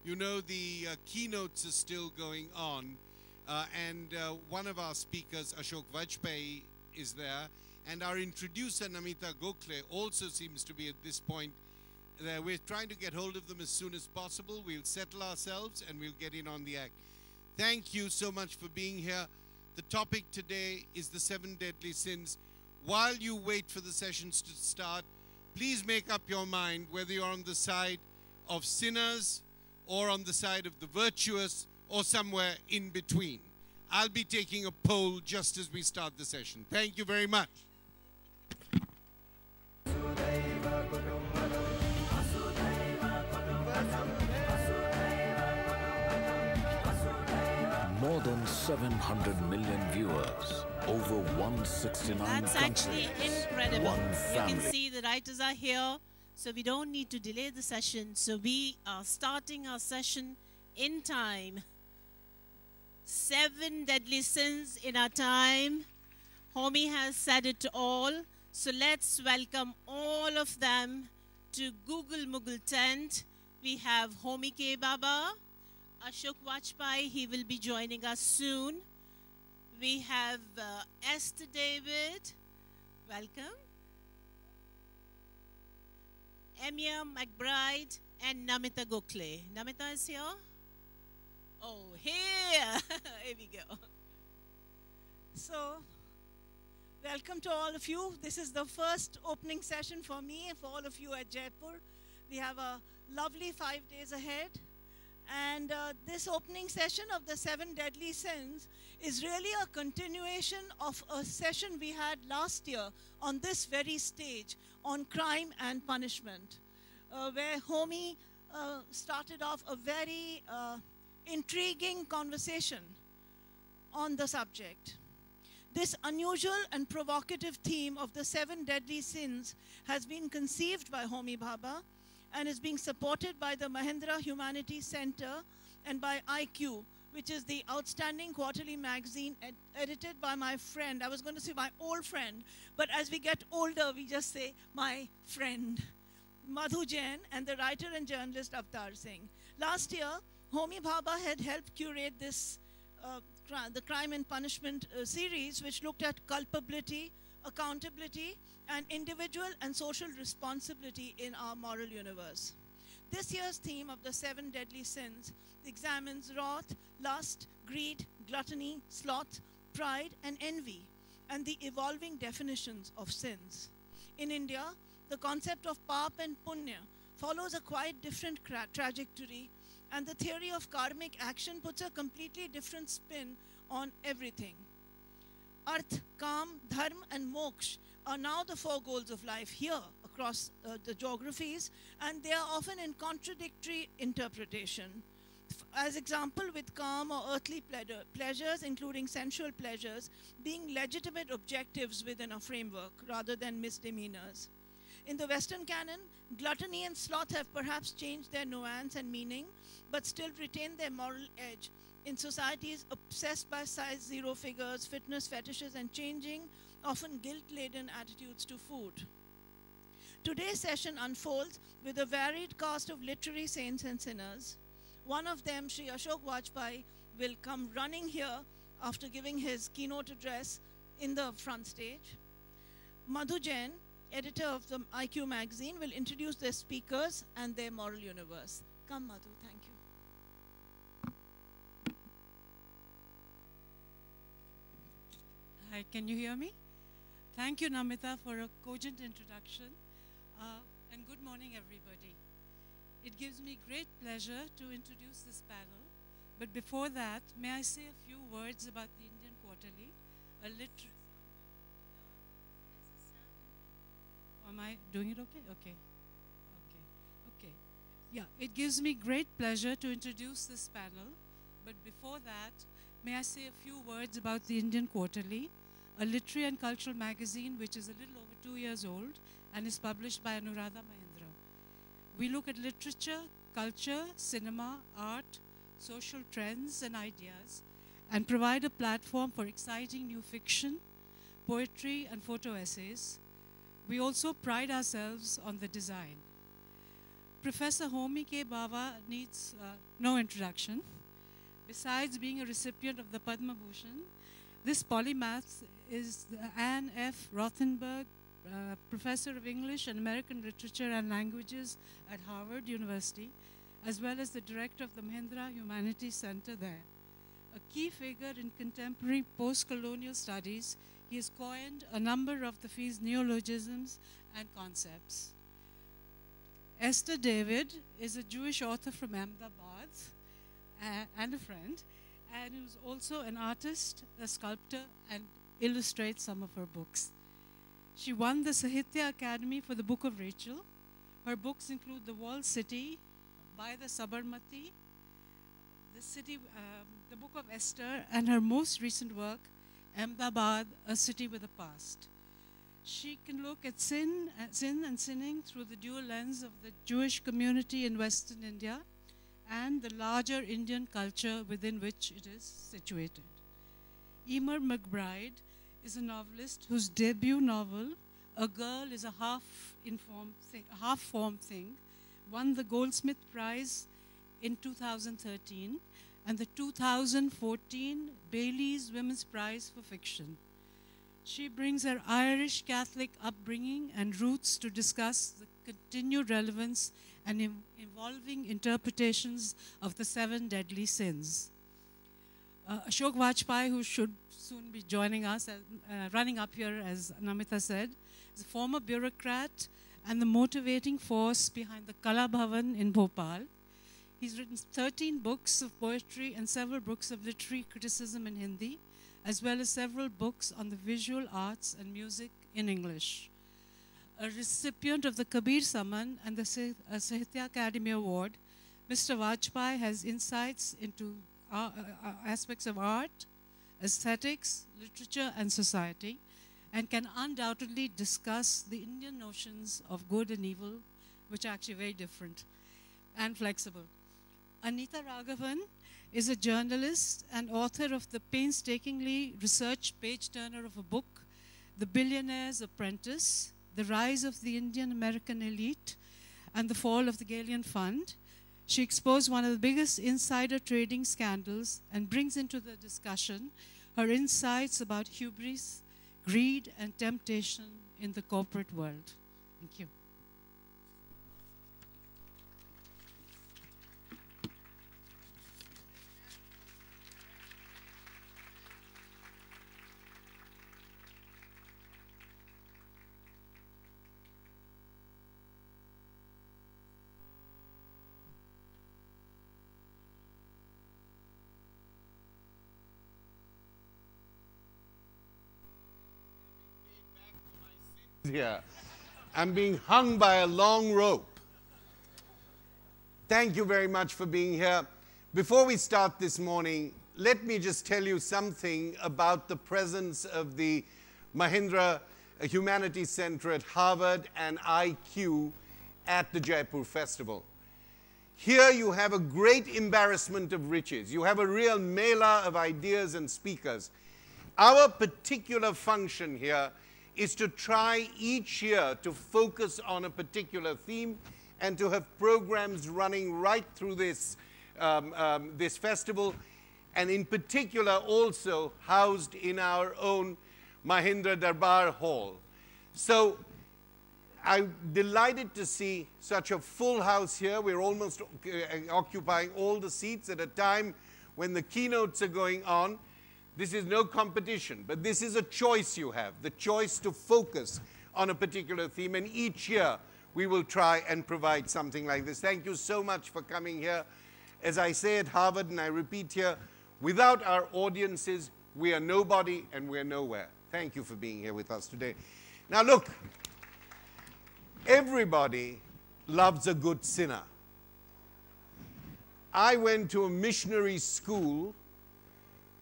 You know, the keynotes are still going on, and one of our speakers, Ashok Vajpeyi, is there, and our introducer, Namita Gokhale, also seems to be at this point there. We're trying to get hold of them as soon as possible. We'll settle ourselves and we'll get in on the act. Thank you so much for being here. The topic today is the 7 deadly sins. While you wait for the sessions to start, please make up your mind whether you're on the side of sinners or on the side of the virtuous or somewhere in between. I'll be taking a poll just as we start the session. Thank you very much. More than 700 million viewers, over 169 That's countries, actually incredible. one family. You can see the writers are here, so we don't need to delay the session. So we are starting our session in time. 7 deadly sins in our time. Homi has said it all. So let's welcome all of them to Google Mughal tent. We have Homi K. Bhabha, Ashok Vajpeyi, he will be joining us soon. We have Esther David, welcome. Eimear, McBride, and Namita Gokhale. Namita is here? Oh, here! Here we go. So, welcome to all of you. This is the first opening session for me and for all of you at Jaipur. We have a lovely 5 days ahead. And this opening session of the 7 deadly sins is really a continuation of a session we had last year on this very stage on crime and punishment, where Homi started off a very intriguing conversation on the subject. This unusual and provocative theme of the 7 deadly sins has been conceived by Homi Bhabha and is being supported by the Mahindra Humanities Center and by IQ, which is the outstanding quarterly magazine edited by my friend. I was going to say my old friend, but as we get older, we just say my friend, Madhu Jain, and the writer and journalist Avtar Singh. Last year, Homi Bhabha had helped curate this, the Crime and Punishment series, which looked at culpability, accountability, and individual and social responsibility in our moral universe. This year's theme of the 7 deadly sins examines wrath, lust, greed, gluttony, sloth, pride, and envy, and the evolving definitions of sins. In India, the concept of pap and punya follows a quite different trajectory, and the theory of karmic action puts a completely different spin on everything. Arth, Kam, Dharma, and Moksha are now the 4 goals of life here across the geographies, and they are often in contradictory interpretation. As example, with Kam or earthly pleasures, including sensual pleasures, being legitimate objectives within a framework rather than misdemeanors. In the Western canon, gluttony and sloth have perhaps changed their nuance and meaning, but still retain their moral edge in societies obsessed by size 0 figures, fitness fetishes, and changing, often guilt-laden attitudes to food. Today's session unfolds with a varied cast of literary saints and sinners. One of them, Sri Ashok Vajpeyi, will come running here after giving his keynote address in the front stage. Madhu Jain, editor of the IQ magazine, will introduce their speakers and their moral universe. Come, Madhu, thank you. Hi, can you hear me? Thank you, Namita, for a cogent introduction. And good morning, everybody. It gives me great pleasure to introduce this panel. But before that, may I say a few words about the Indian Quarterly, Am I doing it okay? Okay. Okay. Yeah, it gives me great pleasure to introduce this panel. But before that, may I say a few words about the Indian Quarterly, a literary and cultural magazine which is a little over 2 years old and is published by Anuradha Mahindra. We look at literature, culture, cinema, art, social trends and ideas, and provide a platform for exciting new fiction, poetry, and photo essays. We also pride ourselves on the design. Professor Homi Bhabha needs no introduction. Besides being a recipient of the Padma Bhushan, this polymath is Anne F. Rothenberg, Professor of English and American Literature and Languages at Harvard University, as well as the Director of the Mahindra Humanities Center there. A key figure in contemporary post-colonial studies, he has coined a number of the fields neologisms and concepts. Esther David is a Jewish author from Ahmedabad and a friend, and who's also an artist, a sculptor, and illustrates some of her books. She won the Sahitya Academy for the Book of Rachel. Her books include The Walled City, By the Sabarmati, the Book of Esther, and her most recent work, Ahmedabad, A City with a Past. She can look at sin and sinning through the dual lens of the Jewish community in Western India and the larger Indian culture within which it is situated. Eimear McBride is a novelist whose debut novel, A Girl is a Half-Formed Thing, won the Goldsmith Prize in 2013 and the 2014 Bailey's Women's Prize for Fiction. She brings her Irish Catholic upbringing and roots to discuss the continued relevance and evolving interpretations of the 7 deadly sins. Ashok Vajpeyi, who should soon be joining us, running up here, as Namita said, is a former bureaucrat and the motivating force behind the Kala Bhavan in Bhopal. He's written 13 books of poetry and several books of literary criticism in Hindi, as well as several books on the visual arts and music in English. A recipient of the Kabir Samman and the Sahitya Academy Award, Mr. Vajpeyi has insights into aspects of art, aesthetics, literature, and society, and can undoubtedly discuss the Indian notions of good and evil, which are actually very different and flexible. Anita Raghavan is a journalist and author of the painstakingly researched page-turner of a book, The Billionaire's Apprentice, The Rise of the Indian-American Elite, and the Fall of the Galleon Fund. She exposed one of the biggest insider trading scandals and brings into the discussion her insights about hubris, greed, and temptation in the corporate world. Thank you. Here. I'm being hung by a long rope. Thank you very much for being here. Before we start this morning, let me just tell you something about the presence of the Mahindra Humanities Center at Harvard and IQ at the Jaipur Festival. Here you have a great embarrassment of riches. You have a real mela of ideas and speakers. Our particular function here is to try each year to focus on a particular theme and to have programs running right through this, this festival, and in particular also housed in our own Mahindra Darbar Hall. So I'm delighted to see such a full house here. We're almost occupying all the seats at a time when the keynotes are going on. This is no competition, but this is a choice you have, the choice to focus on a particular theme, and each year we will try and provide something like this. Thank you so much for coming here. As I say at Harvard, and I repeat here, without our audiences, we are nobody and we are nowhere. Thank you for being here with us today. Now look, everybody loves a good sinner. I went to a missionary school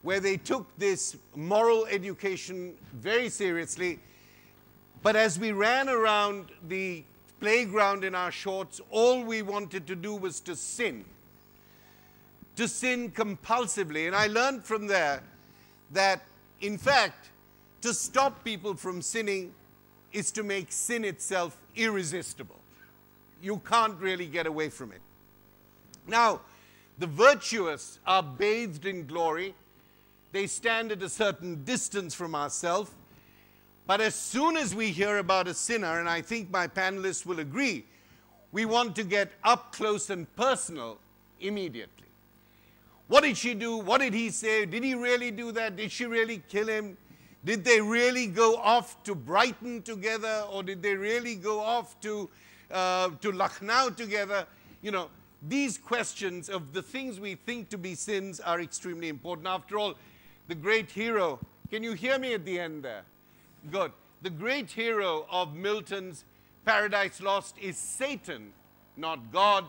where they took this moral education very seriously, but as we ran around the playground in our shorts, all we wanted to do was to sin compulsively. And I learned from there that, in fact, to stop people from sinning is to make sin itself irresistible. you can't really get away from it. Now, the virtuous are bathed in glory. They stand at a certain distance from ourselves. But as soon as we hear about a sinner, and I think my panelists will agree, we want to get up close and personal immediately. What did she do? What did he say? Did he really do that? Did she really kill him? Did they really go off to Brighton together? Or did they really go off to Lucknow together? You know, these questions of the things we think to be sins are extremely important. After all, the great hero, can you hear me at the end there? Good. The great hero of Milton's Paradise Lost is Satan, not God.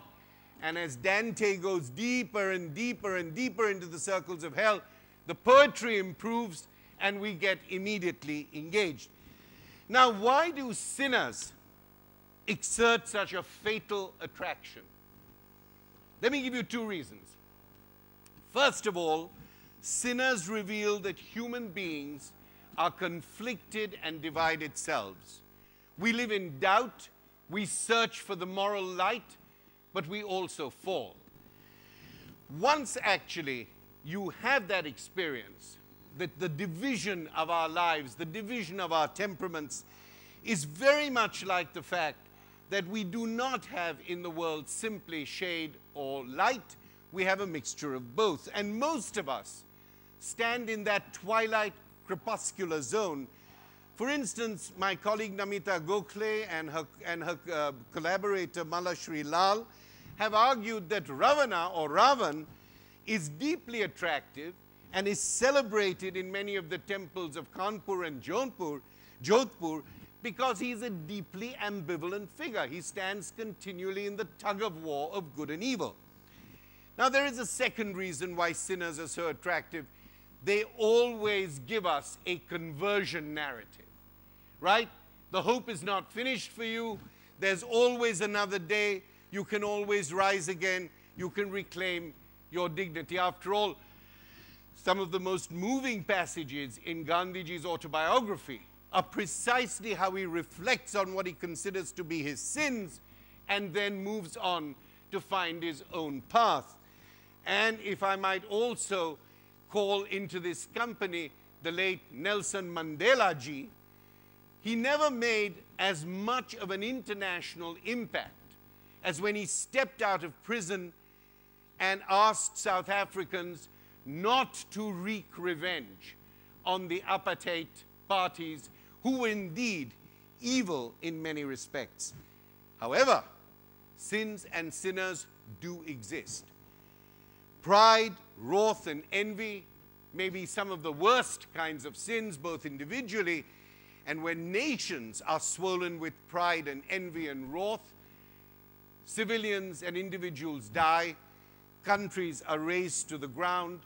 And as Dante goes deeper and deeper and deeper into the circles of hell, the poetry improves and we get immediately engaged. Now, why do sinners exert such a fatal attraction? Let me give you two reasons. First of all, sinners reveal that human beings are conflicted and divided selves. We live in doubt, we search for the moral light, but we also fall. Once actually you have that experience, that the division of our lives, the division of our temperaments is very much like the fact that we do not have in the world simply shade or light, we have a mixture of both. And most of us stand in that twilight crepuscular zone. For instance, my colleague Namita Gokhale and her collaborator Malashri Lal have argued that Ravana or Ravan is deeply attractive and is celebrated in many of the temples of Kanpur and Jodhpur because he's a deeply ambivalent figure. He stands continually in the tug of war of good and evil. Now, there is a second reason why sinners are so attractive. They always give us a conversion narrative, right? The hope is not finished for you. There's always another day. You can always rise again. You can reclaim your dignity. After all, some of the most moving passages in Gandhiji's autobiography are precisely how he reflects on what he considers to be his sins and then moves on to find his own path. And if I might also call into this company the late Nelson Mandela ji, he never made as much of an international impact as when he stepped out of prison and asked South Africans not to wreak revenge on the apartheid parties who were indeed evil in many respects. However, sins and sinners do exist. Pride, wrath, and envy may be some of the worst kinds of sins, both individually, and when nations are swollen with pride and envy and wrath, civilians and individuals die, countries are razed to the ground.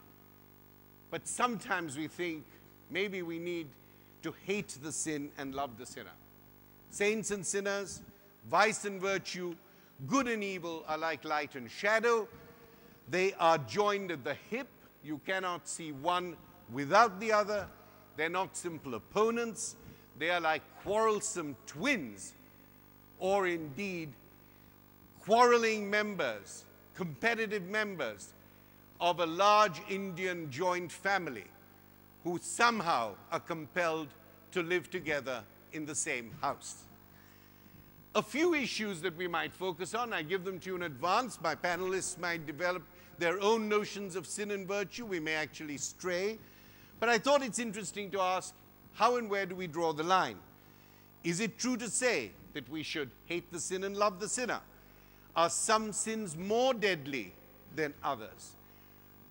But sometimes we think maybe we need to hate the sin and love the sinner. Saints and sinners, vice and virtue, good and evil are like light and shadow. They are joined at the hip. You cannot see one without the other. They're not simple opponents. They are like quarrelsome twins, or indeed quarreling members, competitive members of a large Indian joint family who somehow are compelled to live together in the same house. A few issues that we might focus on, I give them to you in advance. My panelists might develop their own notions of sin and virtue. We may actually stray. But I thought it's interesting to ask, how and where do we draw the line? Is it true to say that we should hate the sin and love the sinner? Are some sins more deadly than others?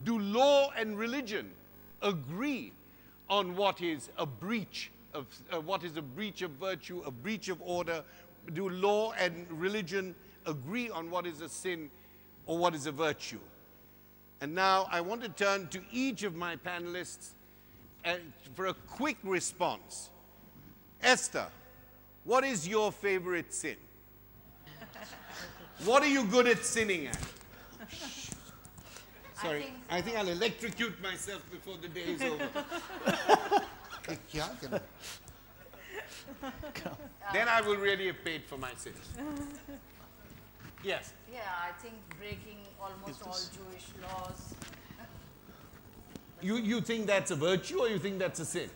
Do law and religion agree on what is a breach of virtue, a breach of order? Do law and religion agree on what is a sin or what is a virtue? And now I want to turn to each of my panelists for a quick response. Esther, what is your favorite sin? What are you good at sinning at? Sorry, I think I'll electrocute myself before the day is over. Then I will really have paid for my sins. Yes. Yeah, I think breaking almost all Jewish laws. You think that's a virtue or you think that's a sin?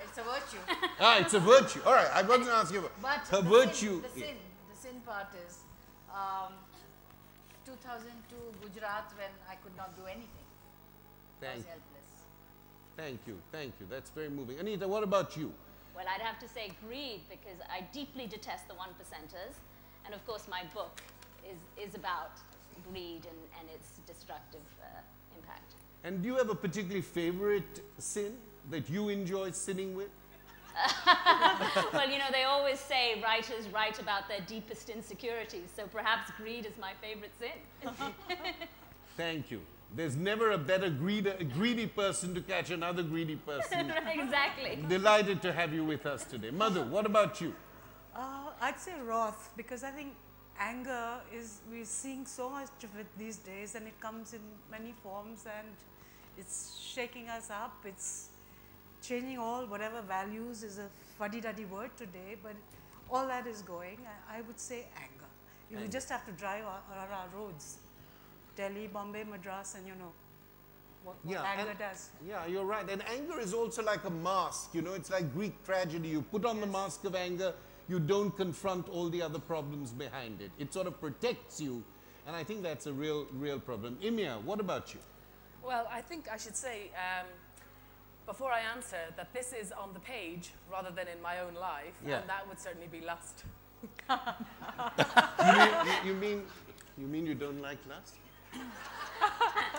It's a virtue. Ah, it's a virtue. All right, I wasn't asking you. But Her the virtue. the sin part is 2002 Gujarat when I could not do anything. I was helpless. Thank you. That's very moving. Anita, what about you? Well, I'd have to say greed, because I deeply detest the 1%ers. And of course, my book is about greed and its destructive impact. And do you have a particularly favorite sin that you enjoy sinning with? Well, you know, they always say writers write about their deepest insecurities, so perhaps greed is my favorite sin. Thank you. There's never a better greedy person to catch another greedy person. Exactly. Delighted to have you with us today. Madhu, what about you? I'd say wrath, because I think anger we're seeing so much of it these days, and it comes in many forms, and it's shaking us up. It's changing whatever values is a fuddy-duddy word today, but all that is going. I would say anger. We just have to drive our roads. Delhi, Bombay, Madras, and you know what anger does. Yeah, you're right. And anger is also like a mask. You know, it's like Greek tragedy. You put on the mask of anger, you don't confront all the other problems behind it. It sort of protects you, and I think that's a real problem. Eimear, what about you? Well, I think I should say, before I answer, that this is on the page rather than in my own life, and that would certainly be lust. You mean you don't like lust?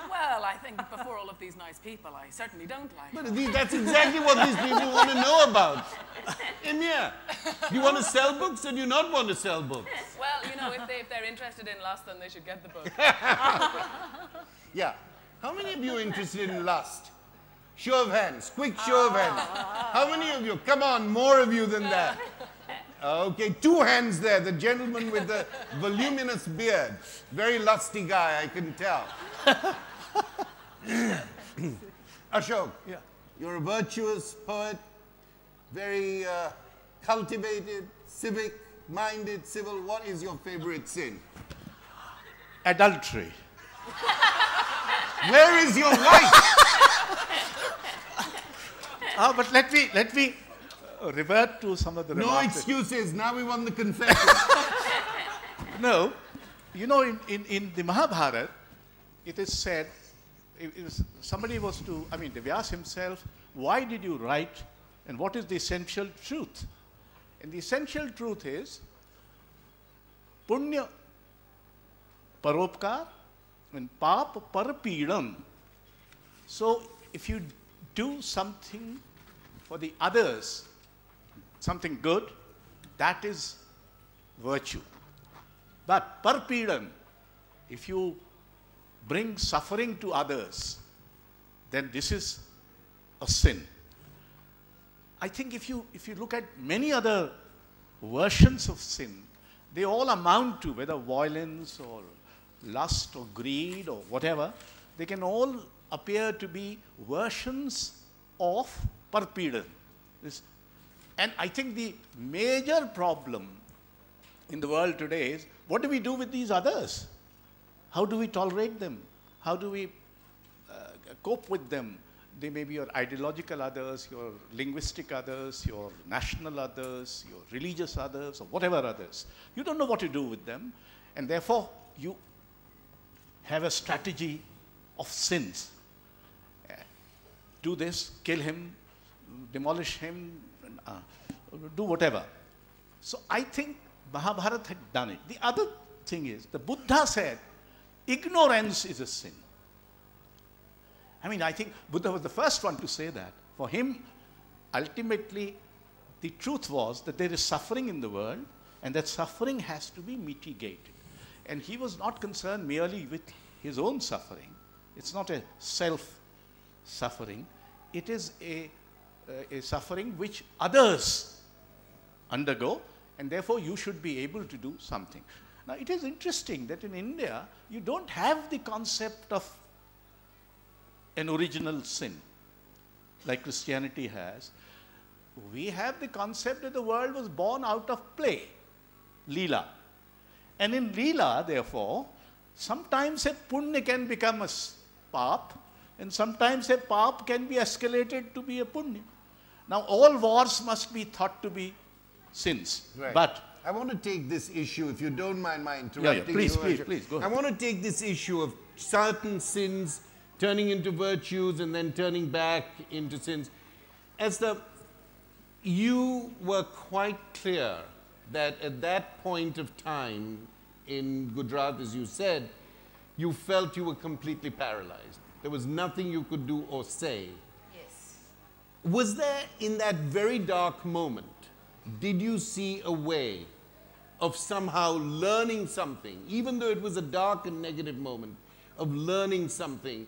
Well, I think before all of these nice people, I certainly don't like But that's exactly what these people want to know about. Eimear, do you want to sell books or do you not want to sell books? Well, you know, if they're interested in lust, then they should get the book. Yeah. How many of you are interested in lust? Show of hands. Quick show of hands. How many of you? Come on, more of you than that. Okay, 2 hands there. The gentleman with the voluminous beard. Very lusty guy, I can tell. Ashok, you're a virtuous poet, very cultivated, civic-minded, civil. What is your favorite sin? Adultery. Where is your wife? But let me revert to some of the No remarks. excuses. Now we want the confession. No, you know, in the Mahabharata, it is said, somebody was to, Vyas himself, why did you write, and what is the essential truth? And the essential truth is, punya paropkar and pap parapidam. So if you do something for the others, something good, that is virtue. But parpidam, if you bring suffering to others, then this is a sin. I think if you look at many other versions of sin, they all amount to, whether violence or lust or greed or whatever, they can all appear to be versions of parpidam. And I think the major problem in the world today is, what do we do with these others? How do we tolerate them? How do we cope with them? They may be your ideological others, your linguistic others, your national others, your religious others, or whatever others. You don't know what to do with them, and therefore you have a strategy of sins. Do this, kill him, demolish him, do whatever. So I think Mahabharata had done it. The other thing is, the Buddha said, ignorance is a sin. I think Buddha was the first one to say that. For him, ultimately, the truth was that there is suffering in the world, and that suffering has to be mitigated. And he was not concerned merely with his own suffering. It's not a self-suffering. It is a suffering which others undergo, and therefore you should be able to do something. Now, it is interesting that in India, you don't have the concept of an original sin like Christianity has. We have the concept that the world was born out of play, Leela. And in Leela, therefore, sometimes a punya can become a pap, and sometimes a pap can be escalated to be a punya. Now, all wars must be thought to be sins. Right. But I want to take this issue, if you don't mind my interrupting Please, you. please, go I ahead. want to take this issue of certain sins turning into virtues and then turning back into sins. Esther, you were quite clear that at that point of time in Gujarat, as you said, you felt you were completely paralyzed. There was nothing you could do or say. Yes. Was there, in that very dark moment, did you see a way of somehow learning something, even though it was a dark and negative moment, of learning something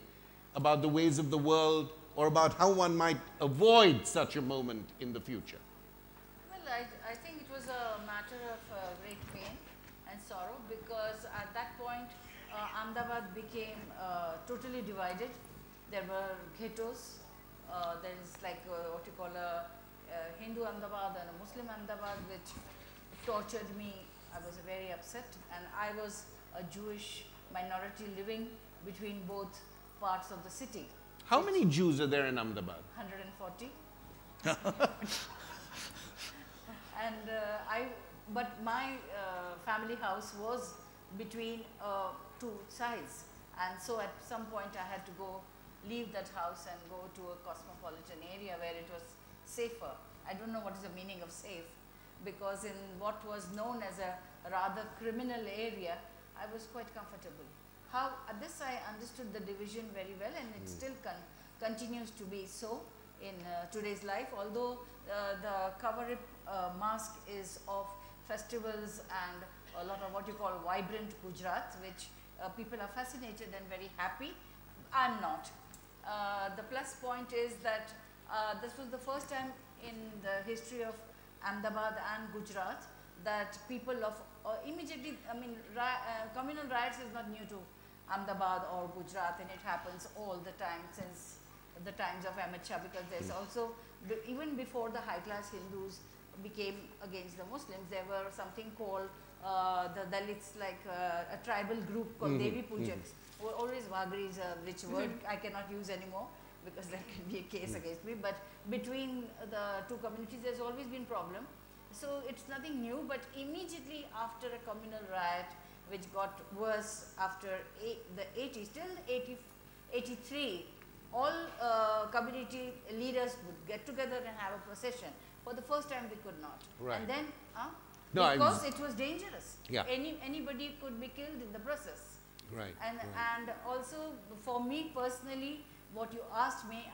about the ways of the world or about how one might avoid such a moment in the future? Well, I think it was a matter of great pain and sorrow, because at that point Ahmedabad became totally divided. There were ghettos. There is like what you call a Hindu Ahmedabad and a Muslim Ahmedabad, which tortured me. I was very upset, and I was a Jewish minority living between both parts of the city. How many Jews are there in Ahmedabad? 140. And but my family house was between two sides, and so at some point I had to leave that house and go to a cosmopolitan area where it was safer. I don't know what is the meaning of safe, because in what was known as a rather criminal area, I was quite comfortable. This I understood the division very well, and it still continues to be so in today's life, although the cover mask is of festivals and a lot of what you call vibrant Gujarat, which people are fascinated and very happy. I'm not. The plus point is that this was the first time in the history of Ahmedabad and Gujarat that people of immediately, I mean, communal riots is not new to Ahmedabad or Gujarat, and it happens all the time since the times of Eimear, because there's also, even before the high class Hindus became against the Muslims, there were something called the Dalits, like a tribal group called Devi Pujaks, who were always Wagris, which word I cannot use anymore because there can be a case against me, but between the two communities there's always been problem. So it's nothing new, but immediately after a communal riot, which got worse after the 80s, till 83, all community leaders would get together and have a procession. For the first time they could not. Right. And then, No, because it was dangerous. Yeah. Anybody could be killed in the process. Right. And also for me personally, what you asked me,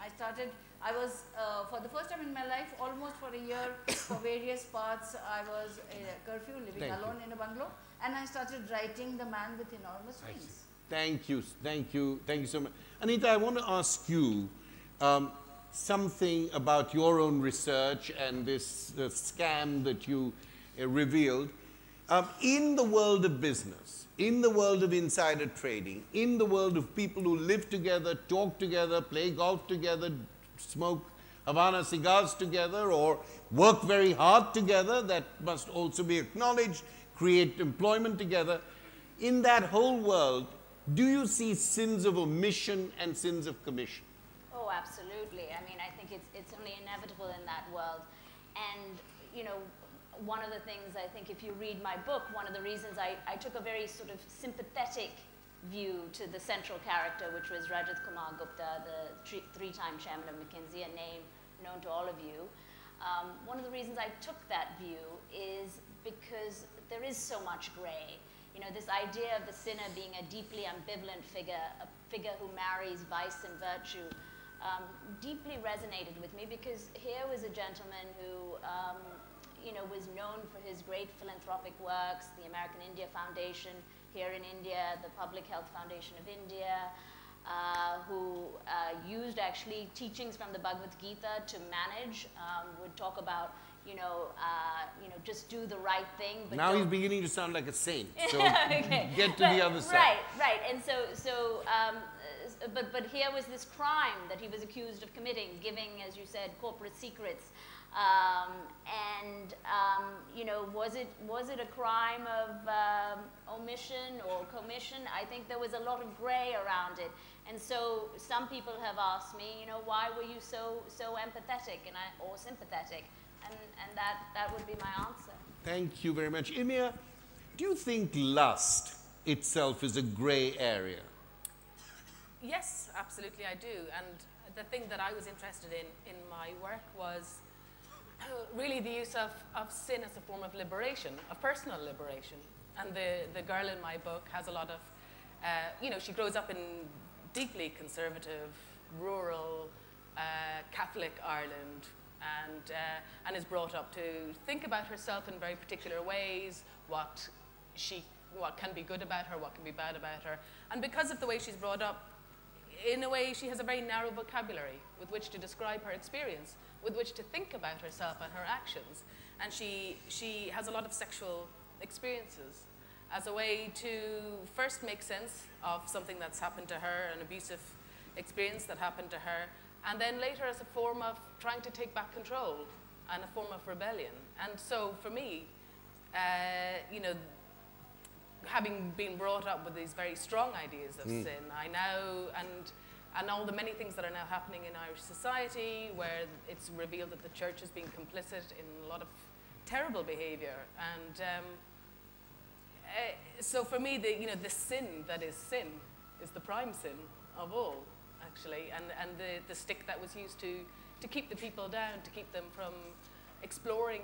I was for the first time in my life, almost for a year, for various parts, I was in a curfew, living alone in a bungalow, and I started writing The Man with Enormous Wings. Thank you so much. Anita, I want to ask you something about your own research and this scam that you revealed. In the world of business, in the world of insider trading, in the world of people who live together, talk together, play golf together, smoke Havana cigars together, or work very hard together, that must also be acknowledged, create employment together. In that whole world, do you see sins of omission and sins of commission? Oh, absolutely. I mean, I think it's only inevitable in that world. And, you know, one of the things, I think if you read my book, one of the reasons I took a very sort of sympathetic view to the central character, which was Rajat Kumar Gupta, the three-time chairman of McKinsey, a name known to all of you. One of the reasons I took that view is because there is so much gray. You know, this idea of the sinner being a deeply ambivalent figure, a figure who marries vice and virtue, deeply resonated with me, because here was a gentleman who you know, was known for his great philanthropic works, the American India Foundation here in India, the Public Health Foundation of India, who used actually teachings from the Bhagavad Gita to manage, would talk about, you know, just do the right thing. But now he's beginning to sound like a saint. So okay. get to the other side. Right. And so but here was this crime that he was accused of committing, giving, as you said, corporate secrets. You know, was it a crime of omission or commission? I think there was a lot of gray around it. And so some people have asked me, you know, why were you so empathetic or sympathetic? And that would be my answer. Thank you very much. Eimear, do you think lust itself is a gray area? Yes, absolutely I do. And the thing that I was interested in my work was really the use of sin as a form of liberation, of personal liberation. And the girl in my book has a lot of, you know, she grows up in deeply conservative, rural, Catholic Ireland, and is brought up to think about herself in very particular ways, what can be good about her, what can be bad about her. And because of the way she's brought up, in a way she has a very narrow vocabulary with which to describe her experience, with which to think about herself and her actions. And she has a lot of sexual experiences as a way to first make sense of something that's happened to her, an abusive experience that happened to her, and then later as a form of trying to take back control and a form of rebellion. And so for me, you know, having been brought up with these very strong ideas of sin, I now, and all the many things that are now happening in Irish society, where it's revealed that the church has been complicit in a lot of terrible behavior. And so for me, the sin that is sin is the prime sin of all, actually, and the stick that was used to keep the people down, to keep them from exploring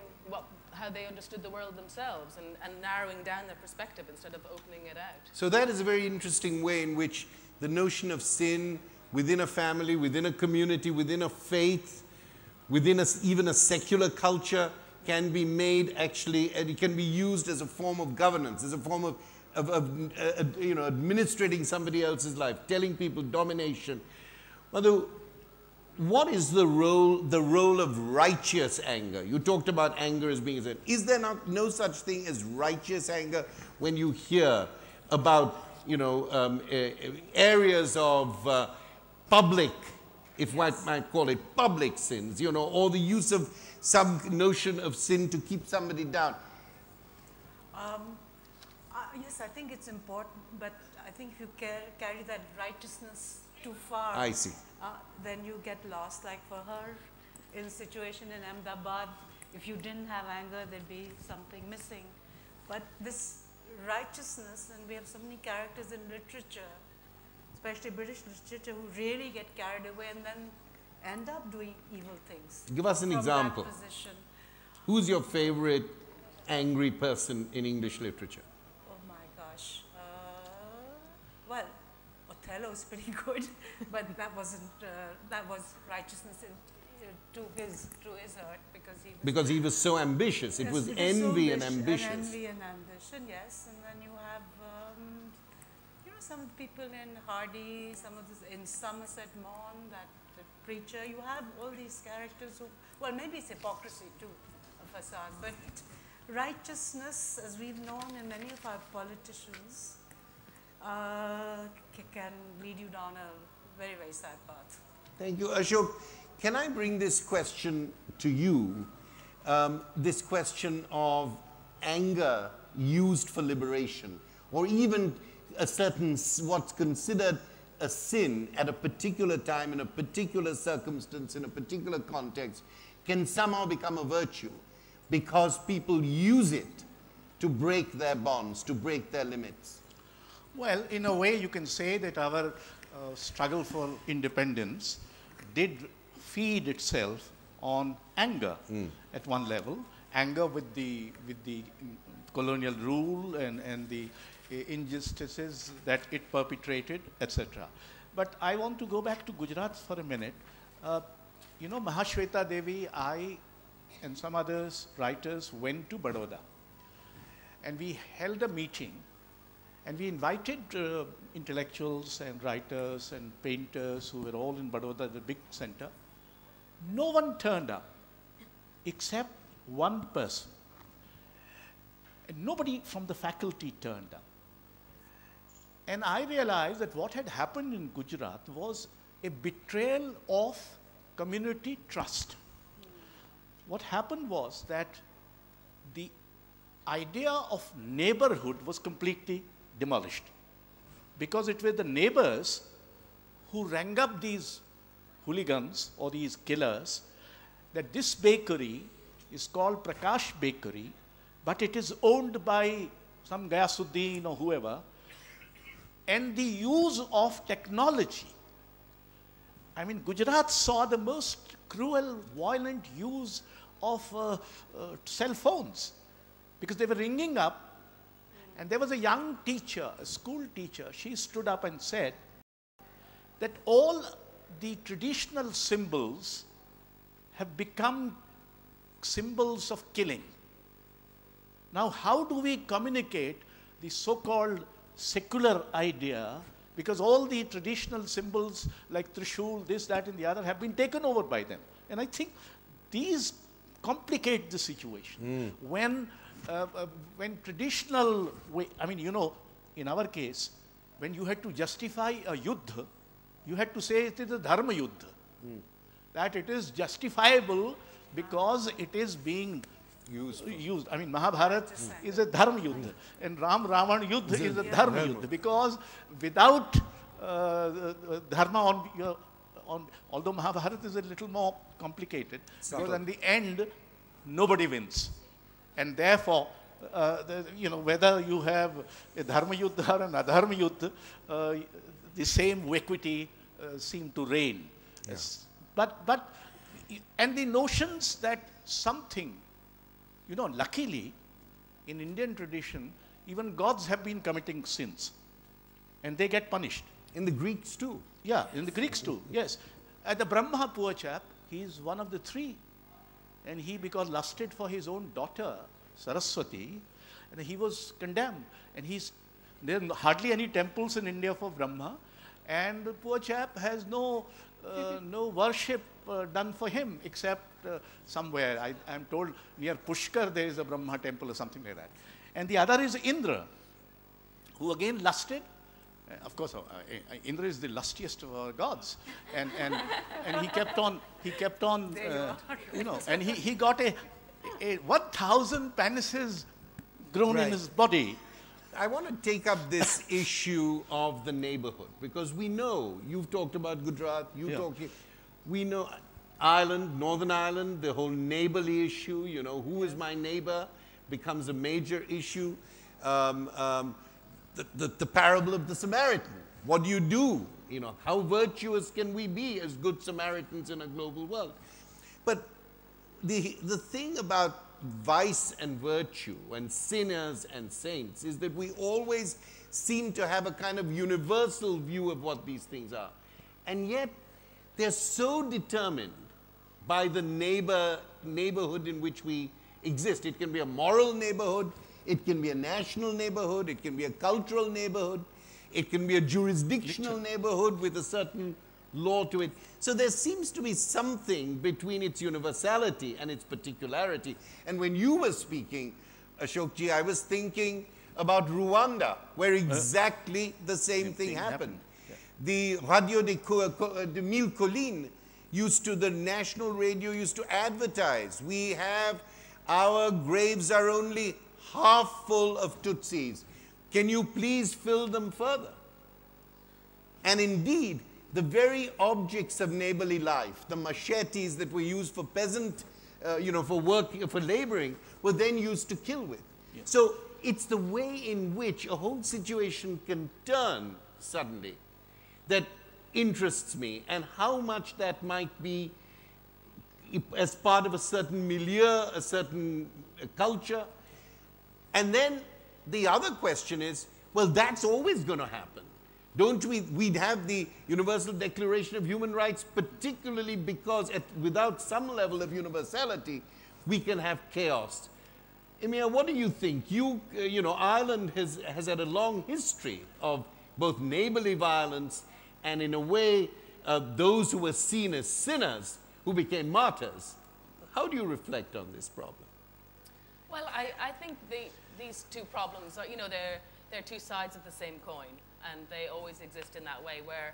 how they understood the world themselves and narrowing down their perspective instead of opening it out. So that is a very interesting way in which the notion of sin within a family, within a community, within a faith, within even a secular culture can be made actually, and it can be used as a form of governance, as a form of you know, administrating somebody else's life, telling people domination. Although, what is the role of righteous anger? You talked about anger as being a sin. Is there no such thing as righteous anger when you hear about, you know, areas of public, if one might call it public sins, you know, or the use of some notion of sin to keep somebody down? Yes, I think it's important, but I think if you carry that righteousness too far, I see. Then you get lost. Like for her, in a situation in Ahmedabad, if you didn't have anger, there'd be something missing. But this righteousness, and we have so many characters in literature, especially British literature, who really get carried away and then end up doing evil things. Give us an example. That position. Who's your favorite angry person in English literature? Oh my gosh. Well, Othello is pretty good, but that wasn't. That was righteousness to his hurt because he was so ambitious. It was envy and ambition. Envy and ambition, yes. And then you have you know, some of the people in Hardy, some of the, in Somerset Maugham, that preacher. You have all these characters who, well, maybe it's hypocrisy too, a facade, but righteousness, as we've known in many of our politicians, can lead you down a very, very sad path. Thank you. Ashok, can I bring this question to you? This question of anger used for liberation, or even a certain, what's considered a sin at a particular time, in a particular circumstance, in a particular context, can somehow become a virtue because people use it to break their bonds, to break their limits. Well, in a way, you can say that our struggle for independence did feed itself on anger at one level, anger with the colonial rule and the injustices that it perpetrated, etc. But I want to go back to Gujarat for a minute. You know, Mahashweta Devi, I and some others, writers, went to Baroda. And we held a meeting. And we invited intellectuals and writers and painters who were all in Baroda, the big center. No one turned up except one person. And nobody from the faculty turned up. And I realized that what had happened in Gujarat was a betrayal of community trust. What happened was that the idea of neighborhood was completely demolished, because it were the neighbors who rang up these hooligans or these killers that this bakery is called Prakash Bakery, but it is owned by some Gayasuddin or whoever, and the use of technology. I mean, Gujarat saw the most cruel, violent use of cell phones, because they were ringing up, and there was a young teacher, a school teacher, she stood up and said that all the traditional symbols have become symbols of killing. Now, how do we communicate the so-called secular idea, because all the traditional symbols like Trishul, this, that, and the other have been taken over by them. And I think these complicate the situation. When traditional way, I mean, you know, in our case, when you had to justify a yuddha, you had to say it is a dharma yuddha. That it is justifiable because it is being used. I mean, Mahabharata is a dharma yuddha, and Ram Ravan yuddha is a dharma yuddha, because without dharma although Mahabharata is a little more complicated, because in the end, nobody wins. And therefore, you know, whether you have a dharma yuddha or an adharma yuddha, the same vacuity seem to reign. Yes. But and the notions that something, you know, luckily, in Indian tradition, even gods have been committing sins, and they get punished. In the Greeks too. Yeah, in the Greeks too, yes. The Brahma, poor chap, he is one of the three. And he, because lusted for his own daughter, Saraswati, and he was condemned. And there are hardly any temples in India for Brahma, and the poor chap has no worship done for him, except somewhere. I am told near Pushkar there is a Brahma temple or something like that. And the other is Indra, who again lusted. Of course, Indra is the lustiest of our gods, and he kept on, you know, and he got a 1,000 penises grown in his body. I want to take up this issue of the neighborhood, because we know, you've talked about Gujarat, we know Ireland, Northern Ireland, the whole neighborly issue, you know, who is my neighbor becomes a major issue. The parable of the Samaritan. What do? You know, how virtuous can we be as good Samaritans in a global world? But the thing about vice and virtue and sinners and saints is that we always seem to have a kind of universal view of what these things are. And yet, they're so determined by the neighborhood in which we exist. It can be a moral neighborhood, it can be a national neighborhood, it can be a cultural neighborhood, it can be a jurisdictional neighborhood with a certain law to it. So there seems to be something between its universality and its particularity. And when you were speaking, Ashokji, I was thinking about Rwanda, where exactly the same thing happened. Yeah. The Radio de Mille Collines the national radio used to advertise, our graves are only half full of Tutsis. Can you please fill them further? And indeed, the very objects of neighborly life, the machetes that were used for peasant, for work, for laboring, were then used to kill with. Yeah. So it's the way in which a whole situation can turn suddenly that interests me, and how much that might be as part of a certain milieu, a certain culture. And then the other question is, well, that's always going to happen. Don't we'd have the Universal Declaration of Human Rights, particularly because without some level of universality, we can have chaos. Eimear, what do you think? Ireland has had a long history of both neighborly violence and, in a way, those who were seen as sinners who became martyrs. How do you reflect on this problem? Well, I think these two problems are, they're two sides of the same coin. and they always exist in that way, where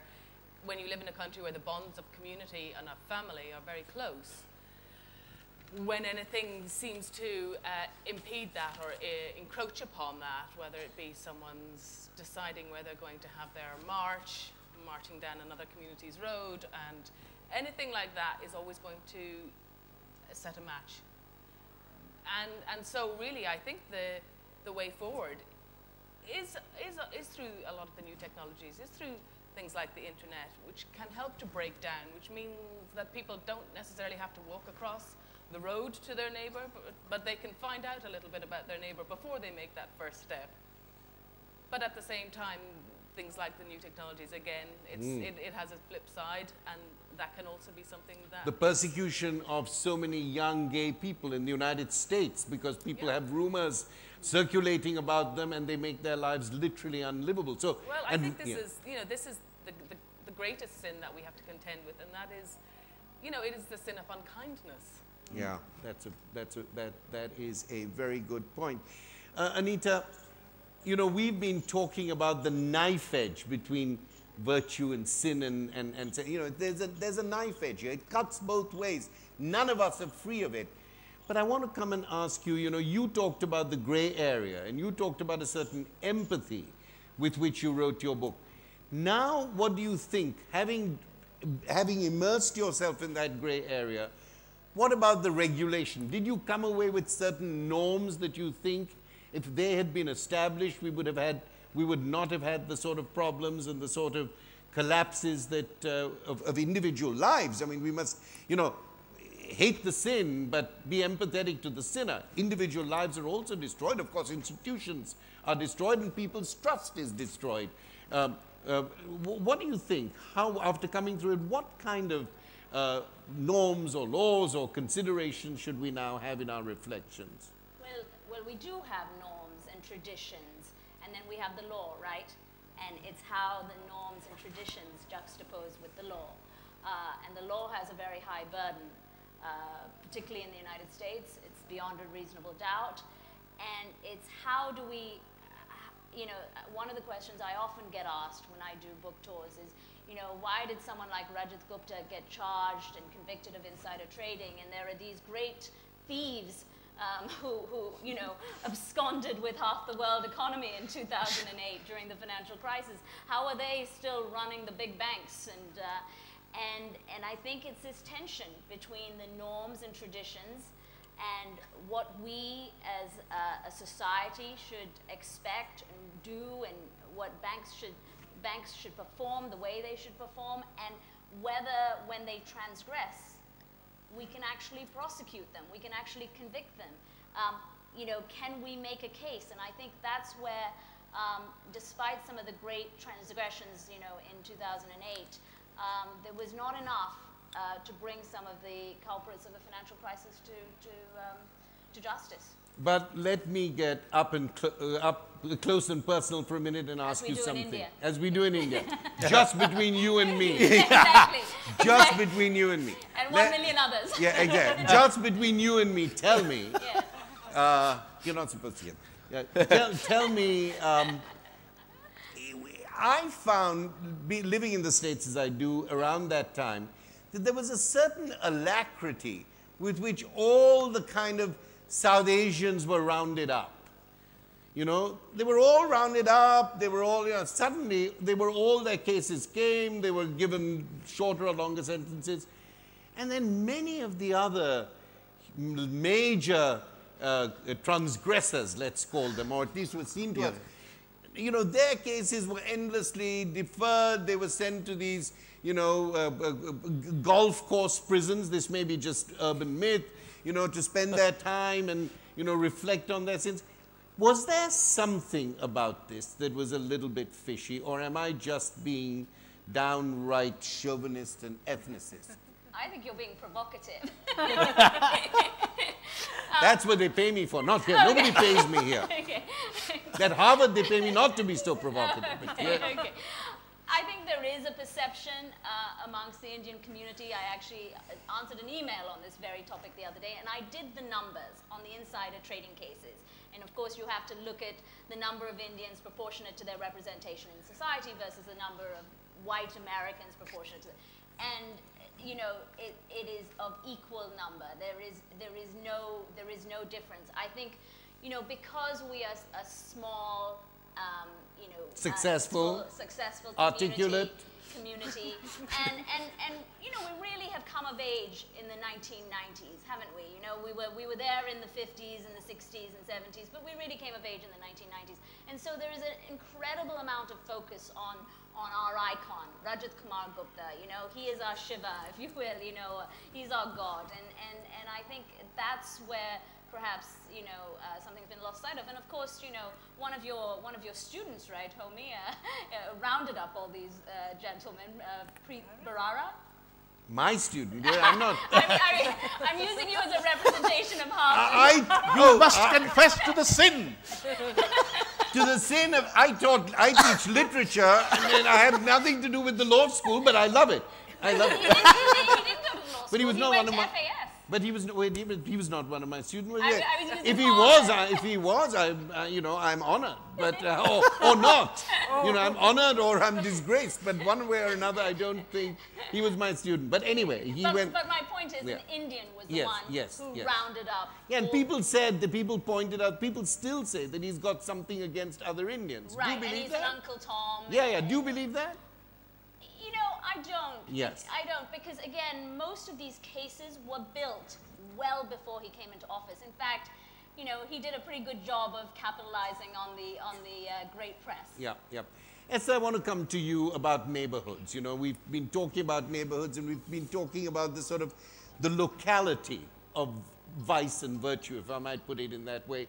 when you live in a country where the bonds of community and of family are very close, when anything seems to impede that or encroach upon that, whether it be someone's deciding where they're going to have their marching down another community's road, and anything like that is always going to set a match. And so really, I think the way forward is through a lot of the new technologies, is through things like the internet, which can help to break down, which means that people don't necessarily have to walk across the road to their neighbor, but they can find out a little bit about their neighbor before they make that first step. But at the same time, things like the new technologies, again, it has a flip side, and that can also be something that... The persecution of so many young gay people in the United States, because people have rumors circulating about them and they make their lives literally unlivable. So, well, I think this is, you know, this is the greatest sin that we have to contend with, and that is, you know, it is the sin of unkindness. Yeah, that is a very good point. Anita, you know, we've been talking about the knife edge between virtue and sin, and you know, there's a knife edge here. It cuts both ways. None of us are free of it. But I want to come and ask you, you know, you talked about the gray area, and you talked about a certain empathy with which you wrote your book. Now, what do you think, having immersed yourself in that gray area, what about the regulation? Did you come away with certain norms that you think, if they had been established, we would not have had the sort of problems and the sort of collapses that of individual lives? I mean, we must, you know, hate the sin, but be empathetic to the sinner. Individual lives are also destroyed. Of course, institutions are destroyed and people's trust is destroyed. What do you think? How, after coming through it, what kind of norms or laws or considerations should we now have in our reflections? Well, we do have norms and traditions, and then we have the law, right? And it's how the norms and traditions juxtapose with the law. And the law has a very high burden, particularly in the United States. It's beyond a reasonable doubt. And it's how do we, you know, one of the questions I often get asked when I do book tours is, you know, why did someone like Rajat Gupta get charged and convicted of insider trading, and there are these great thieves who, you know, absconded with half the world economy in 2008 during the financial crisis? How are they still running the big banks? And I think it's this tension between the norms and traditions and what we as a society should expect and do, and what banks should perform, the way they should perform, and whether when they transgress, we can actually prosecute them, we can actually convict them. You know, can we make a case? And I think that's where, despite some of the great transgressions, you know, in 2008, there was not enough to bring some of the culprits of the financial crisis to justice. But let me get up close and personal for a minute and ask you something. As we do in India. Just between you and me. Exactly. Just between you and me. And 1 million others. Yeah, exactly. Just between you and me, tell me. You're not supposed to get. Tell me, I found, living in the States as I do around that time, that there was a certain alacrity with which all the kind of South Asians were rounded up. You know, they were all rounded up, they were all, you know, suddenly they were all, their cases came, they were given shorter or longer sentences. And then many of the other major transgressors, let's call them, or at least were seen to have, you know, their cases were endlessly deferred. They were sent to these, you know, golf course prisons. This may be just urban myth, you know, to spend their time and, you know, reflect on their sins. Was there something about this that was a little bit fishy, or am I just being downright chauvinist and ethnicist? I think you're being provocative. That's what they pay me for, not here. Okay. Nobody pays me here. Okay. At Harvard, they pay me not to be so provocative. Okay. I think there is a perception amongst the Indian community. I actually answered an email on this very topic the other day, and I did the numbers on the insider trading cases. And of course, you have to look at the number of Indians proportionate to their representation in society versus the number of white Americans proportionate to it. And you know, it is of equal number. There is no difference. I think, you know, because we are a small, you know, successful, articulate community, and you know, we really have come of age in the 1990s, haven't we? You know, we were there in the 50s and the 60s and 70s, but we really came of age in the 1990s. And so there is an incredible amount of focus on our icon, Rajat Kumar Gupta. You know, he is our Shiva, if you will. You know, he's our god, and I think that's where perhaps, you know, something's been lost sight of. And of course, you know, one of your students, right, Homi, rounded up all these gentlemen, Preet Barara. My student? I'm not. I'm using you as a representation of Harvard. You must confess to the sin. To the sin of, I teach literature, and I have nothing to do with the law school, but I love it. I love it. He didn't go to law school. But he was not one of my. FAS. But he was not one of my students. If he was, you know, I'm honored. But or not, you know, I'm honored or I'm disgraced. But one way or another, I don't think he was my student. But anyway, he went. But my point is, an Indian was the one who rounded up. Yeah, and people pointed out, people still say that he's got something against other Indians. Right, do you believe and he's that? an Uncle Tom. Yeah. Do you believe that? You know, I don't. Yes. I don't, because again, most of these cases were built well before he came into office. In fact, you know, he did a pretty good job of capitalizing on the great press. Yeah. Esther, I want to come to you about neighborhoods. You know, we've been talking about neighborhoods, and we've been talking about the sort of the locality of vice and virtue, if I might put it in that way.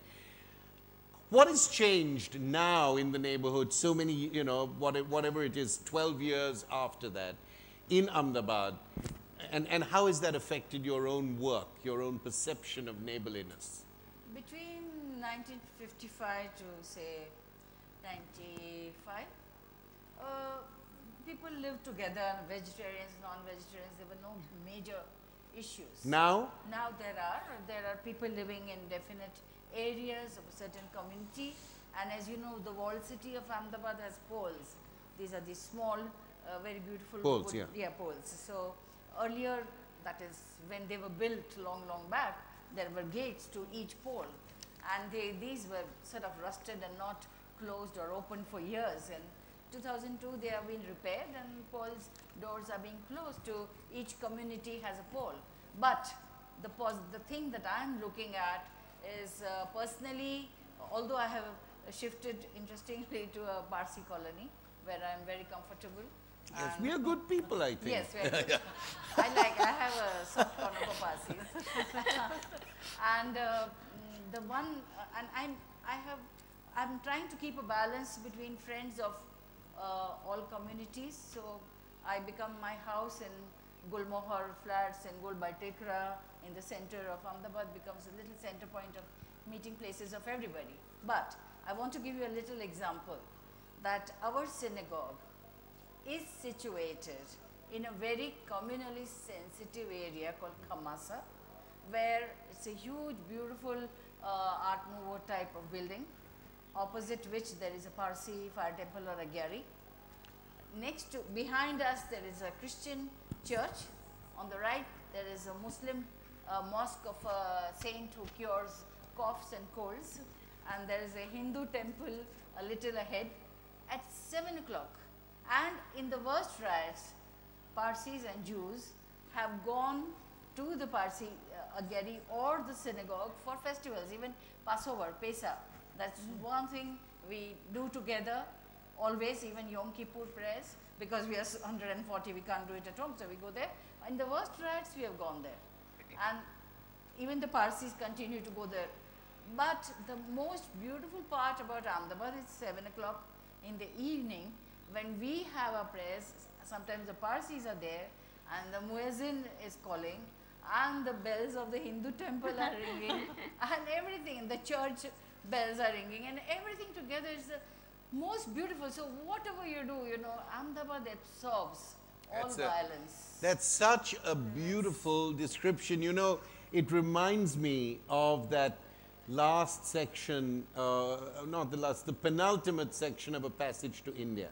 What has changed now in the neighborhood, so many, you know, whatever it is, 12 years after that, in Ahmedabad, and how has that affected your own work, your own perception of neighborliness? Between 1955 to, say, 95, people lived together, vegetarians, non-vegetarians, there were no major issues. Now? Now there are people living in definite areas of a certain community, and as you know, the walled city of Ahmedabad has poles. These are the small, very beautiful poles. Poles. So earlier, that is when they were built long back, there were gates to each pole, and these were sort of rusted and not closed or opened for years. In 2002, they have been repaired, and doors are being closed to each community has a pole. But the thing that I'm looking at is personally, although I have shifted interestingly to a Parsi colony where I'm very comfortable. Yes, we are good people, I think. Yes, very good. I have a soft corner for Parsis. And I'm trying to keep a balance between friends of all communities. So I become my house in Gulmohar flats and Gulbatekra in the center of Ahmedabad becomes a little center point of meeting places of everybody. But I want to give you a little example that our synagogue is situated in a very communally sensitive area called Khamasa, where it's a huge, beautiful Art Nouveau type of building, opposite which there is a Parsi fire temple or a gyari. Behind us there is a Christian church. On the right there is a Muslim mosque of a saint who cures coughs and colds, and there is a Hindu temple a little ahead at 7 o'clock. And in the worst riots, Parsis and Jews have gone to the Parsi Gyari or the synagogue for festivals, even Passover, Pesach. That's one thing we do together always, even Yom Kippur prayers, because we are 140, we can't do it at home, so we go there. In the worst riots, we have gone there. And even the Parsis continue to go there. But the most beautiful part about Ahmedabad is 7 o'clock in the evening when we have our prayers. Sometimes the Parsis are there and the muezzin is calling and the bells of the Hindu temple are ringing and everything, the church bells are ringing and everything together is most beautiful. So whatever you do, you know, Ahmedabad absorbs all That's violence. That's such a beautiful description. You know, it reminds me of that last section, not the last, the penultimate section of A Passage to India,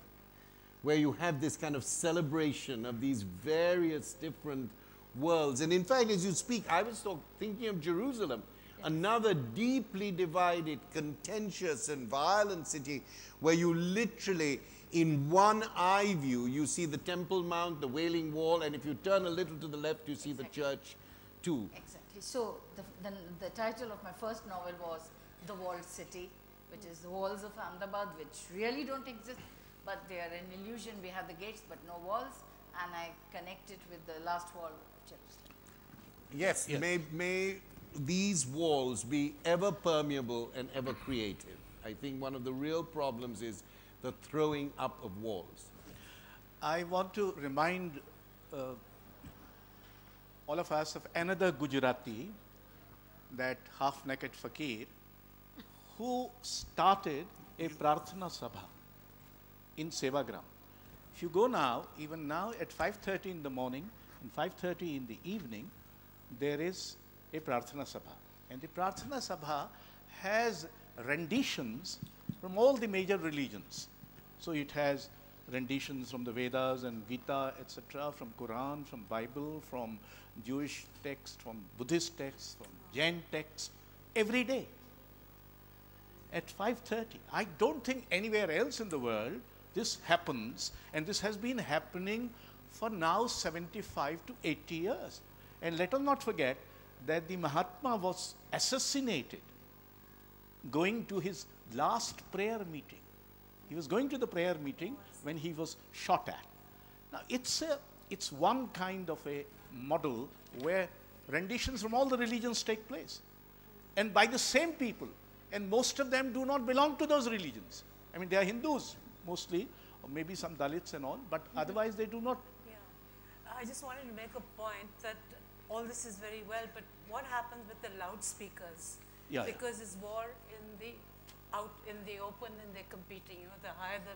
where you have this kind of celebration of these various different worlds. And in fact, as you speak, I was thinking of Jerusalem, another deeply divided, contentious and violent city where you literally, in one eye view, you see the Temple Mount, the Wailing Wall, and if you turn a little to the left, you see the church too. Exactly. So the title of my first novel was The Walled City, which is the walls of Ahmedabad, which really don't exist, but they are an illusion. We have the gates, but no walls, and I connect it with the last wall of Jerusalem. Yes, may these walls be ever permeable and ever creative. I think one of the real problems is the throwing up of walls. I want to remind all of us of another Gujarati, that half-naked fakir, who started a Prarthana Sabha in Sevagram. If you go now, even now at 5:30 in the morning and 5:30 in the evening, there is a Prarthana Sabha. And the Prarthana Sabha has renditions from all the major religions. So it has renditions from the Vedas and Gita, etc., from Quran, from Bible, from Jewish text, from Buddhist text, from Jain text, every day at 5:30. I don't think anywhere else in the world this happens, and this has been happening for now 75 to 80 years. And let us not forget that the Mahatma was assassinated going to his last prayer meeting. He was going to the prayer meeting when he was shot at. Now, it's one kind of a model where renditions from all the religions take place, and by the same people, and most of them do not belong to those religions. I mean, they are Hindus mostly, or maybe some Dalits and all, but otherwise they do not. Yeah. I just wanted to make a point that all this is very well, but what happens with the loudspeakers? Yeah, because it's war out in the open, and they're competing, you know, the higher the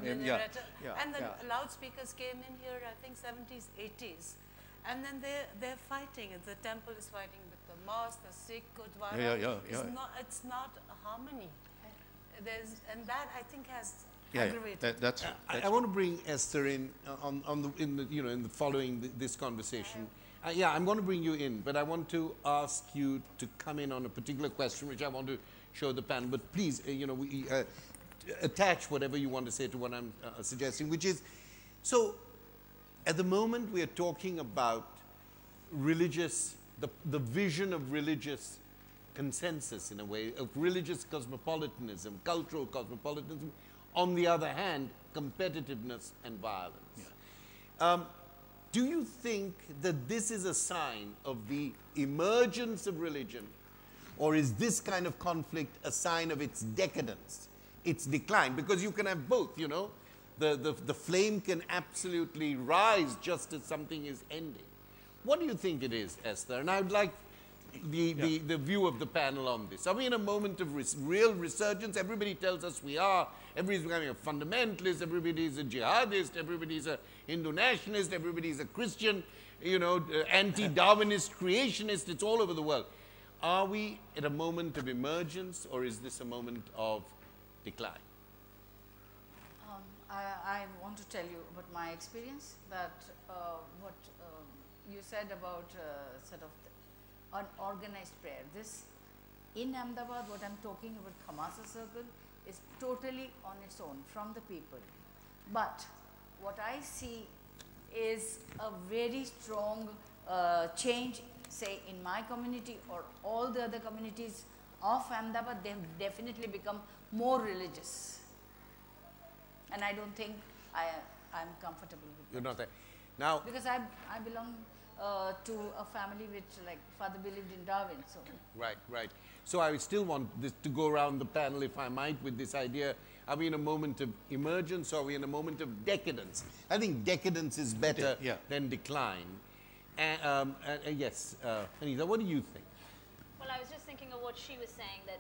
minaret. And the loudspeakers came in here, I think 70s, 80s. And then they're fighting. The temple is fighting with the mosque, the Sikh, Gurdwara. It's not a harmony. And that, I think, has aggravated. That's I want to bring Esther in in the following this conversation. I'm going to bring you in, but I want to ask you to come in on a particular question, which I want to show the panel. But please, attach whatever you want to say to what I'm suggesting, which is, so at the moment we are talking about religious, the vision of religious consensus in a way, of religious cosmopolitanism, cultural cosmopolitanism. On the other hand, competitiveness and violence. Yeah. Do you think that this is a sign of the emergence of religion, or is this kind of conflict a sign of its decadence, its decline? Because you can have both, you know. The flame can absolutely rise just as something is ending. What do you think it is, Esther? And I would like the view of the panel on this. Are we in a moment of real resurgence? Everybody tells us we are. Everybody's becoming a fundamentalist. Everybody's a jihadist. Everybody's a Hindu nationalist. Everybody's a Christian, anti-Darwinist creationist. It's all over the world. Are we at a moment of emergence, or is this a moment of decline? I want to tell you about my experience, that what you said about sort of unorganized prayer. This, in Ahmedabad, what I'm talking about, Khamasa Circle, is totally on its own from the people. But what I see is a very strong change, say in my community or all the other communities of Ahmedabad. They have definitely become more religious. And I don't think I'm comfortable with You're that. not there. Now, because I belong to a family which, like, father believed in Darwin. So Right. So I still want this to go around the panel, if I might, with this idea: are we in a moment of emergence, or are we in a moment of decadence? I think decadence is better than decline. Yes, Anita, what do you think? Well, I was just thinking of what she was saying, that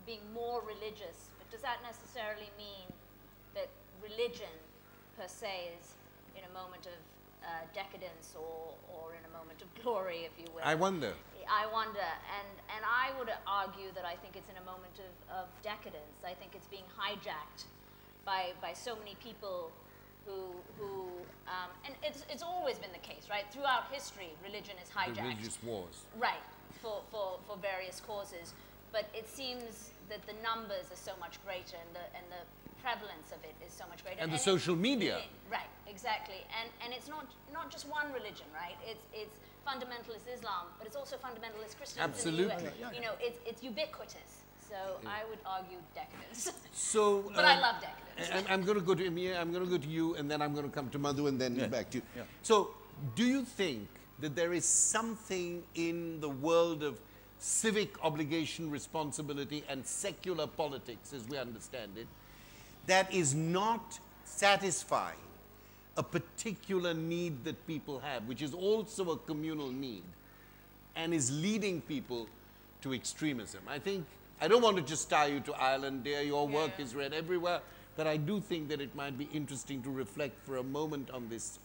being more religious, but does that necessarily mean that religion per se is in a moment of decadence or in a moment of glory, if you will? I wonder. I wonder, and I would argue that I think it's in a moment of decadence. I think it's being hijacked by so many people who and it's always been the case, right? Throughout history, religion is hijacked. Religious wars. Right, for various causes. But it seems that the numbers are so much greater and the prevalence of it is so much greater. And the social media. Right, exactly. And it's not just one religion, right? It's fundamentalist Islam, but it's also fundamentalist Christians. Absolutely. In the US. You know, it's ubiquitous. So I would argue decadence. So, but I love decadence. And I'm going to go to Eimear, I'm going to go to you, and then I'm going to come to Madhu, and then back to you. Yeah. So, do you think that there is something in the world of civic obligation, responsibility, and secular politics, as we understand it, that is not satisfying a particular need that people have, which is also a communal need, and is leading people to extremism? I don't want to just tie you to Ireland, dear. Your work is read everywhere, but I do think that it might be interesting to reflect for a moment on this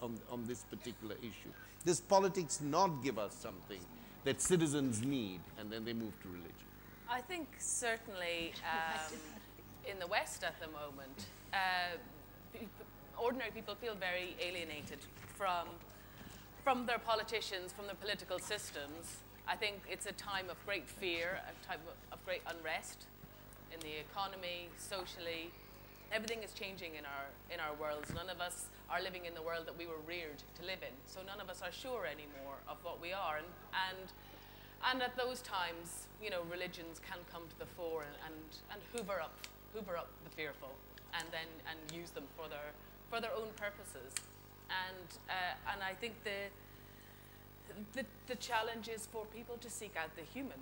particular issue. Does politics not give us something that citizens need, and then they move to religion? I think certainly in the West at the moment, ordinary people feel very alienated from their politicians, from their political systems. I think it's a time of great fear, a time of great unrest in the economy, socially. Everything is changing in our worlds. None of us are living in the world that we were reared to live in. So none of us are sure anymore of what we are. And at those times, you know, religions can come to the fore and hoover up the fearful and use them for their own purposes. And I think the challenge is for people to seek out the human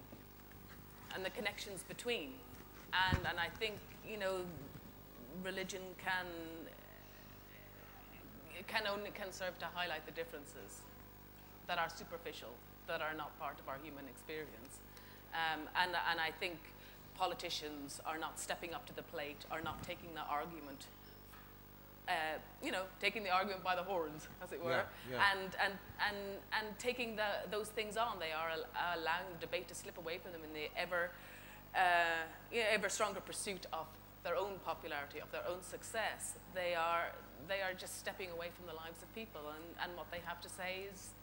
and the connections between. And I think, you know, religion can serve to highlight the differences that are superficial, that are not part of our human experience. And I think politicians are not stepping up to the plate, are not taking the argument, you know, taking the argument by the horns, as it were, and taking those things on. They are allowing the debate to slip away from them in the ever stronger pursuit of their own popularity, of their own success. They are just stepping away from the lives of people, and what they have to say is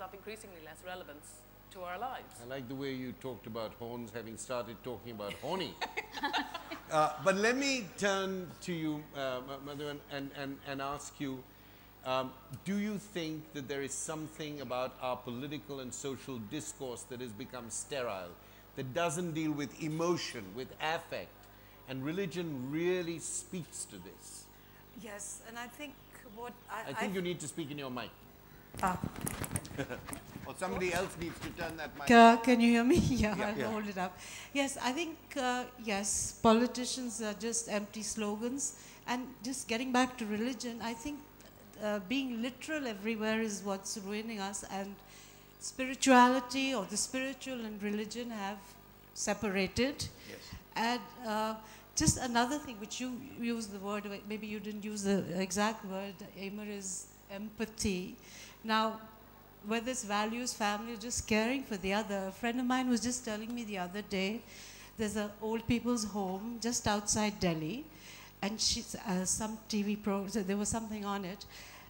of increasingly less relevance to our lives. I like the way you talked about horns, having started talking about horny. But let me turn to you, Madhu, and ask you, do you think that there is something about our political and social discourse that has become sterile, that doesn't deal with emotion, with affect, and religion really speaks to this? Yes, and I think what I think you need to speak in your mic. Or somebody else needs to turn that mic. Can you hear me? I'll hold it up. Yes, I think, yes, politicians are just empty slogans. And just getting back to religion, I think being literal everywhere is what's ruining us. And spirituality, or the spiritual and religion, have separated. Yes. And just another thing, which you use the word, maybe you didn't use the exact word, Eimear, is empathy. Now, whether it's values, family, just caring for the other. A friend of mine was just telling me the other day, there's an old people's home just outside Delhi, and she's some TV program, there was something on it,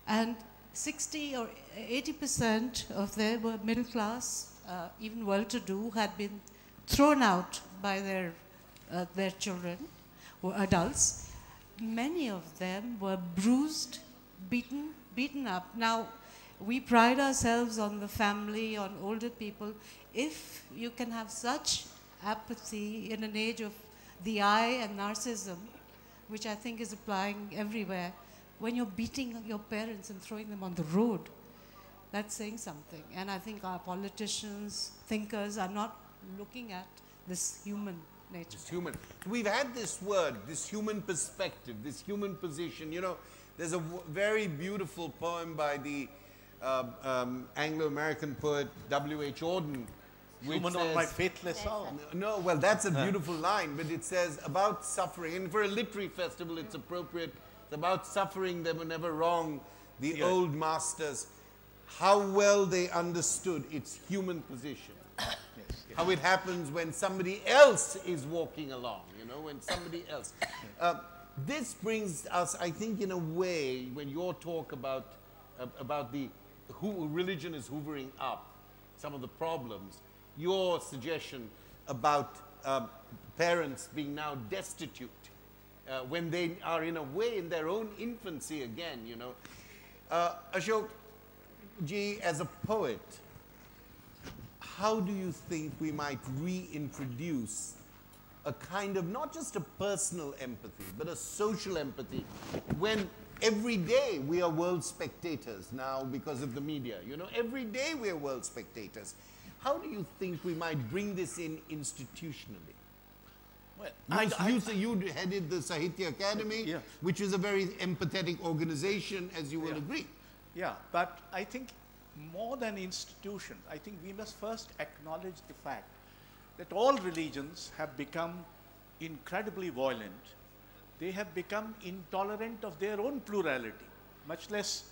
and 60 or 80% of them were middle class, even well-to-do, had been thrown out by their children, were adults. Many of them were bruised, beaten up. Now, we pride ourselves on the family, on older people. If you can have such apathy in an age of the I and narcissism, which I think is applying everywhere, when you're beating your parents and throwing them on the road, that's saying something. And I think our politicians, thinkers are not looking at this human nature. It's human. We've had this word, this human perspective, this human position. You know, there's a very beautiful poem by the Anglo-American poet W.H. Auden, Human on my faithless arm. No, well, that's a beautiful line, but it says about suffering, and for a literary festival, it's appropriate. It's about suffering, they were never wrong. The old masters, how well they understood its human position. How it happens when somebody else is walking along, you know, when somebody else. This brings us, I think, in a way, when your talk about the who religion is hoovering up some of the problems, your suggestion about parents being now destitute when they are in a way in their own infancy again, you know. Ashok ji, as a poet, how do you think we might reintroduce a kind of not just a personal empathy, but a social empathy when every day we are world spectators now because of the media, you know, every day we are world spectators. How do you think we might bring this in institutionally? Well, you headed the Sahitya Academy, which is a very empathetic organization, as you will agree. Yeah, but I think more than institutions, I think we must first acknowledge the fact that all religions have become incredibly violent. They have become intolerant of their own plurality, much less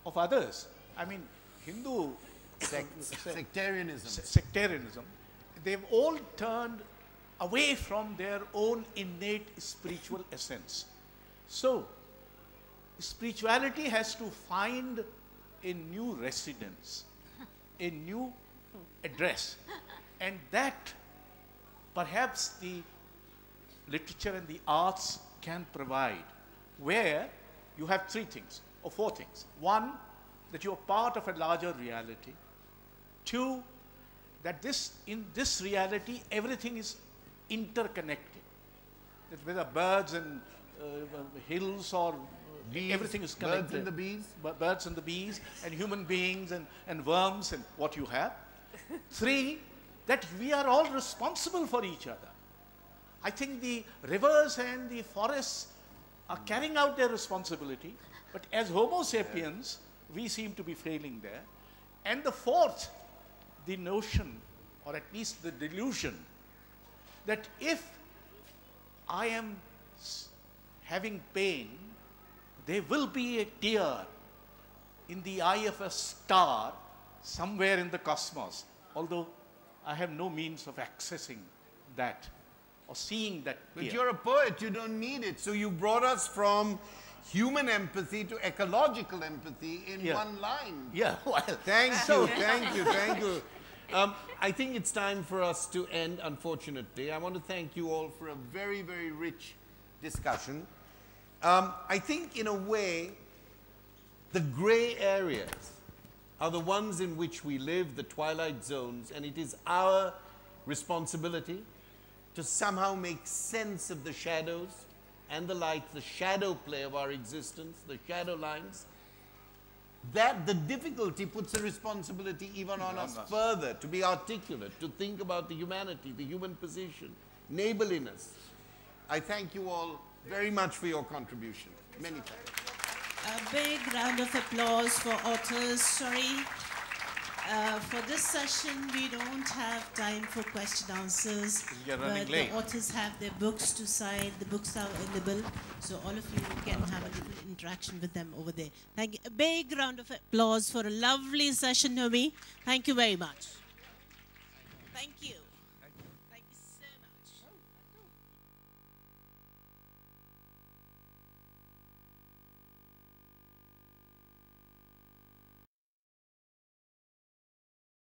of others. I mean, Hindu sectarianism, they've all turned away from their own innate spiritual essence. So, spirituality has to find a new residence, a new address, and that perhaps the literature and the arts can provide, where you have three things or four things. One, that you are part of a larger reality. Two, that in this reality everything is interconnected. That whether birds and hills or bees, everything is connected. Birds and the bees? Birds and the bees and human beings and worms and what you have. Three, that we are all responsible for each other. I think the rivers and the forests are carrying out their responsibility, but as Homo sapiens, we seem to be failing there. And the fourth, the notion, or at least the delusion, that if I am having pain, there will be a tear in the eye of a star somewhere in the cosmos, although I have no means of accessing that or seeing that tear. But you're a poet, you don't need it. So you brought us from human empathy to ecological empathy in one line. Yeah, well. Thank you, thank you, thank you. I think it's time for us to end, unfortunately. I want to thank you all for a very, very rich discussion. I think, in a way, the gray areas are the ones in which we live, the twilight zones, and it is our responsibility to somehow make sense of the shadows and the light, the shadow play of our existence, the shadow lines. That the difficulty puts a responsibility even on us further, to be articulate, to think about the humanity, the human position, neighborliness. I thank you all very much for your contribution. Many thanks. A big round of applause for authors. Sorry, for this session we don't have time for question answers. But the authors have their books to sign. The books are available, so all of you can have a little interaction with them over there. Thank you. A big round of applause for a lovely session, Homi. Thank you very much. Thank you.